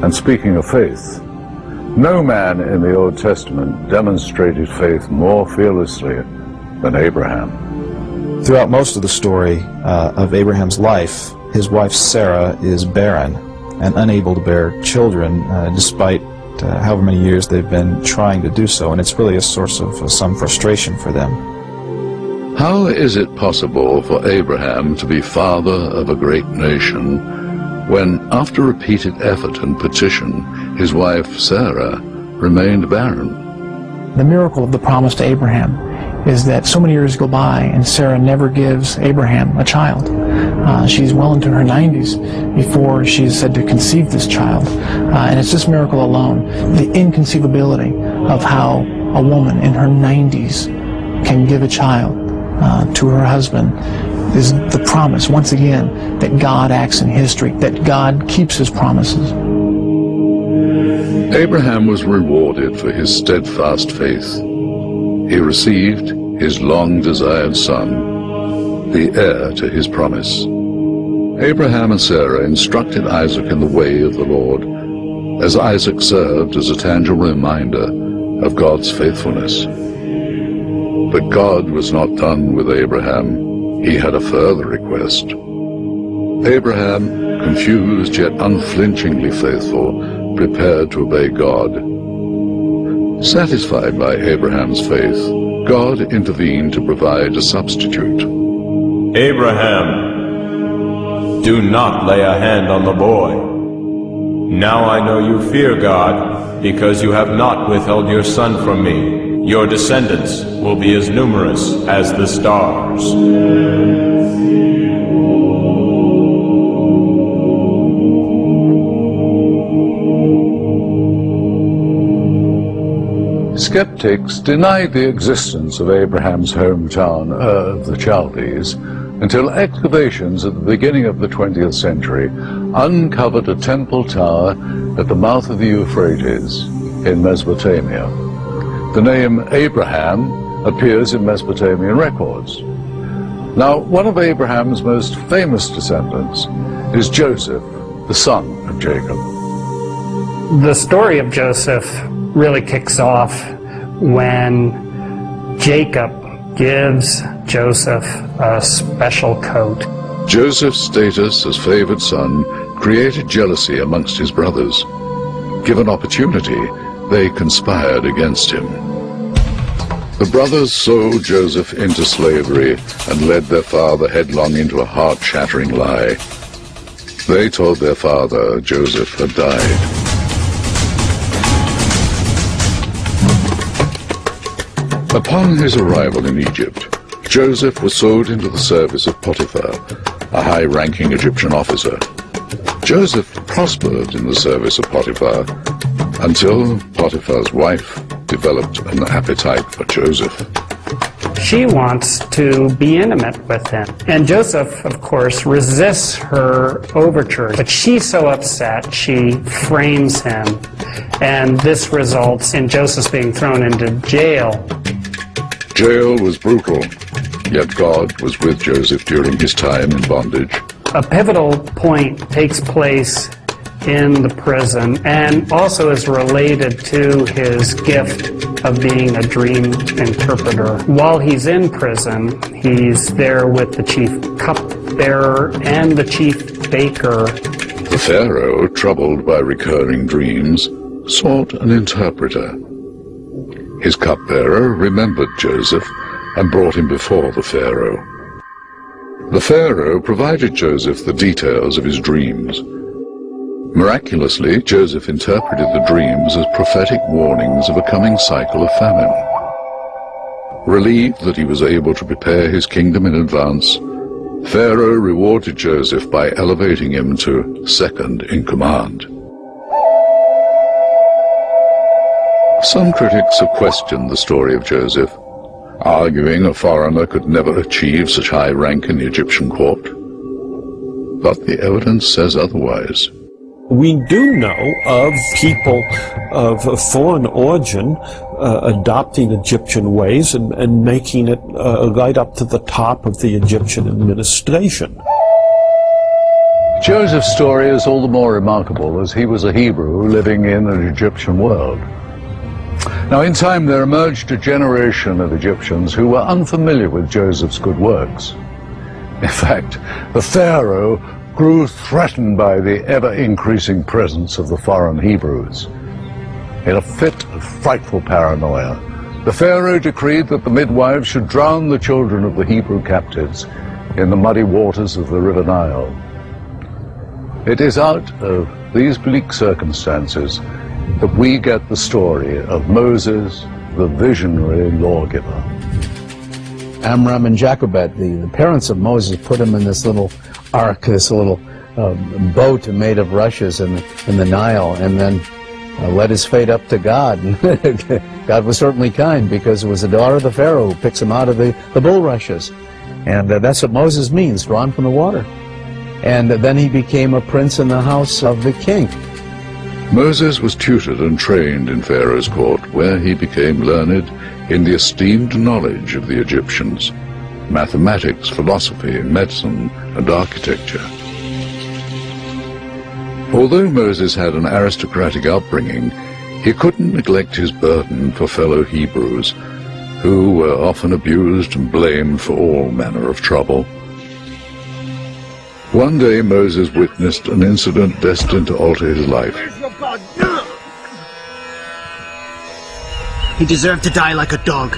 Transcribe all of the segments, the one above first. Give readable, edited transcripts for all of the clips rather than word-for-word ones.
And speaking of faith, no man in the Old Testament demonstrated faith more fearlessly than Abraham. Throughout most of the story of Abraham's life, his wife Sarah is barren and unable to bear children despite however many years they've been trying to do so, and it's really a source of some frustration for them. How is it possible for Abraham to be father of a great nation when, after repeated effort and petition, his wife Sarah remained barren? The miracle of the promise to Abraham is that so many years go by and Sarah never gives Abraham a child. She's well into her 90s before she's said to conceive this child. And it's this miracle alone, the inconceivability of how a woman in her 90s can give a child to her husband, is the promise, once again, that God acts in history, that God keeps his promises. Abraham was rewarded for his steadfast faith. He received his long-desired son, the heir to his promise. Abraham and Sarah instructed Isaac in the way of the Lord, as Isaac served as a tangible reminder of God's faithfulness. But God was not done with Abraham. He had a further request. Abraham, confused yet unflinchingly faithful, prepared to obey God. Satisfied by Abraham's faith, God intervened to provide a substitute. Abraham, do not lay a hand on the boy. Now I know you fear God, because you have not withheld your son from me. Your descendants will be as numerous as the stars. Skeptics denied the existence of Abraham's hometown, Ur of the Chaldees, until excavations at the beginning of the 20th century uncovered a temple tower at the mouth of the Euphrates in Mesopotamia. The name Abraham appears in Mesopotamian records. Now, one of Abraham's most famous descendants is Joseph, the son of Jacob. The story of Joseph really kicks off when Jacob gives Joseph a special coat. Joseph's status as favored son created jealousy amongst his brothers. Given opportunity, they conspired against him. The brothers sold Joseph into slavery and led their father headlong into a heart-shattering lie. They told their father Joseph had died. Upon his arrival in Egypt, Joseph was sold into the service of Potiphar, a high-ranking Egyptian officer. Joseph prospered in the service of Potiphar until Potiphar's wife developed an appetite for Joseph. She wants to be intimate with him. And Joseph, of course, resists her overtures. But she's so upset, she frames him. And this results in Joseph being thrown into jail. Jail was brutal, yet God was with Joseph during his time in bondage. A pivotal point takes place in the prison and also is related to his gift of being a dream interpreter. While he's in prison, he's there with the chief cupbearer and the chief baker. The Pharaoh, troubled by recurring dreams, sought an interpreter. His cupbearer remembered Joseph and brought him before the Pharaoh. The Pharaoh provided Joseph the details of his dreams. Miraculously, Joseph interpreted the dreams as prophetic warnings of a coming cycle of famine. Relieved that he was able to prepare his kingdom in advance, Pharaoh rewarded Joseph by elevating him to second in command. Some critics have questioned the story of Joseph, arguing a foreigner could never achieve such high rank in the Egyptian court. But the evidence says otherwise. We do know of people of foreign origin adopting Egyptian ways and making it right up to the top of the Egyptian administration. Joseph's story is all the more remarkable as he was a Hebrew living in an Egyptian world. Now, in time there emerged a generation of Egyptians who were unfamiliar with Joseph's good works. In fact, the Pharaoh grew threatened by the ever-increasing presence of the foreign Hebrews. In a fit of frightful paranoia, the Pharaoh decreed that the midwives should drown the children of the Hebrew captives in the muddy waters of the River Nile. It is out of these bleak circumstances that we get the story of Moses, the visionary lawgiver. Amram and Jochebed, the parents of Moses, put him in this little ark, this little boat made of rushes in the Nile, and then led his fate up to God. God was certainly kind, because it was the daughter of the Pharaoh who picks him out of the bulrushes. And that's what Moses means, drawn from the water. And then he became a prince in the house of the king. Moses was tutored and trained in Pharaoh's court, where he became learned in the esteemed knowledge of the Egyptians, mathematics, philosophy, medicine, and architecture. Although Moses had an aristocratic upbringing, he couldn't neglect his burden for fellow Hebrews, who were often abused and blamed for all manner of trouble. One day Moses witnessed an incident destined to alter his life. He deserved to die like a dog.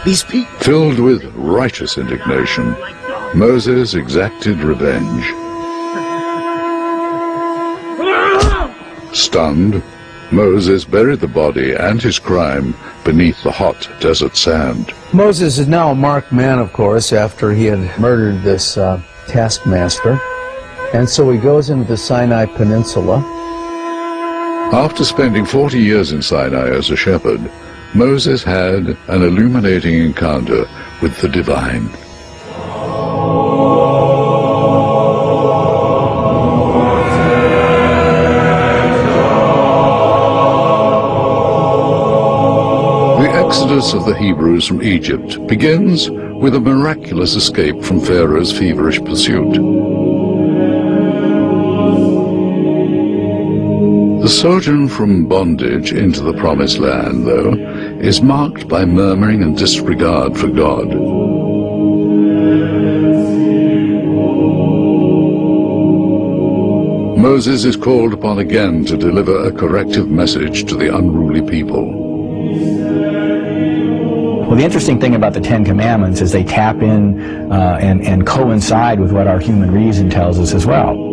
These people... Filled with righteous indignation, Moses exacted revenge. Stunned, Moses buried the body and his crime beneath the hot desert sand. Moses is now a marked man, of course, after he had murdered this taskmaster. And so he goes into the Sinai Peninsula. After spending 40 years in Sinai as a shepherd, Moses had an illuminating encounter with the divine. The exodus of the Hebrews from Egypt begins with a miraculous escape from Pharaoh's feverish pursuit. The sojourn from bondage into the Promised Land, though, is marked by murmuring and disregard for God. Moses is called upon again to deliver a corrective message to the unruly people. Well, the interesting thing about the Ten Commandments is they tap in and coincide with what our human reason tells us as well.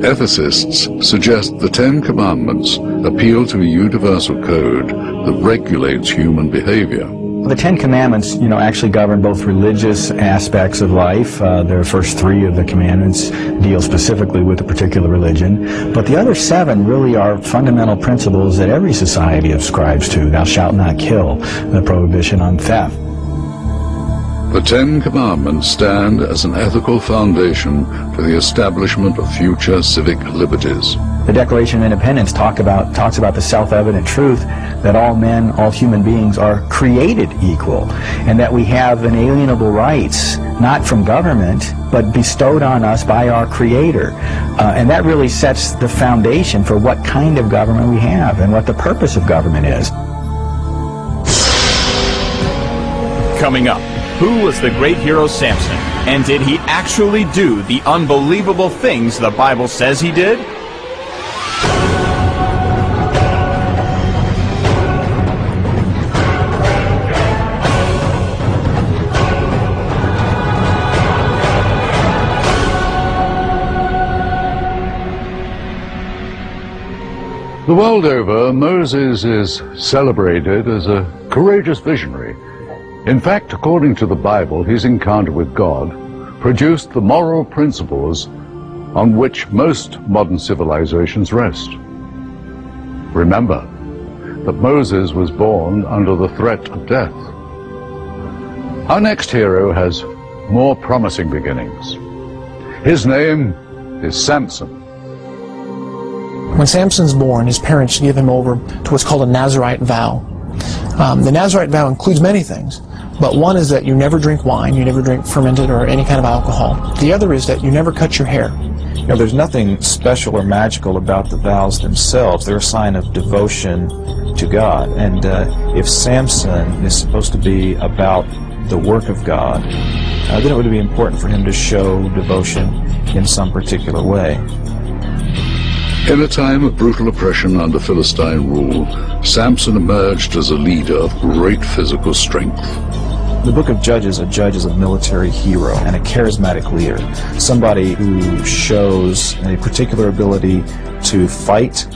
Ethicists suggest the Ten Commandments appeal to a universal code that regulates human behavior. The Ten Commandments, actually govern both religious aspects of life. The first three of the commandments deal specifically with a particular religion, but the other seven really are fundamental principles that every society ascribes to. Thou shalt not kill, the prohibition on theft. The Ten Commandments stand as an ethical foundation for the establishment of future civic liberties. The Declaration of Independence talks about the self-evident truth that all men, all human beings are created equal, and that we have inalienable rights, not from government, but bestowed on us by our Creator. And that really sets the foundation for what kind of government we have and what the purpose of government is. Coming up, who was the great hero Samson? And did he actually do the unbelievable things the Bible says he did? The world over, Moses is celebrated as a courageous visionary. In fact, according to the Bible, his encounter with God produced the moral principles on which most modern civilizations rest. Remember that Moses was born under the threat of death. Our next hero has more promising beginnings. His name is Samson. When Samson's born, his parents give him over to what's called a Nazirite vow. The Nazirite vow includes many things, but one is that you never drink wine, you never drink fermented or any kind of alcohol. The other is that you never cut your hair. You know, there's nothing special or magical about the vows themselves. They're a sign of devotion to God. And if Samson is supposed to be about the work of God, then it would be important for him to show devotion in some particular way. In a time of brutal oppression under Philistine rule, Samson emerged as a leader of great physical strength. The book of Judges, a judge is a military hero and a charismatic leader, somebody who shows a particular ability to fight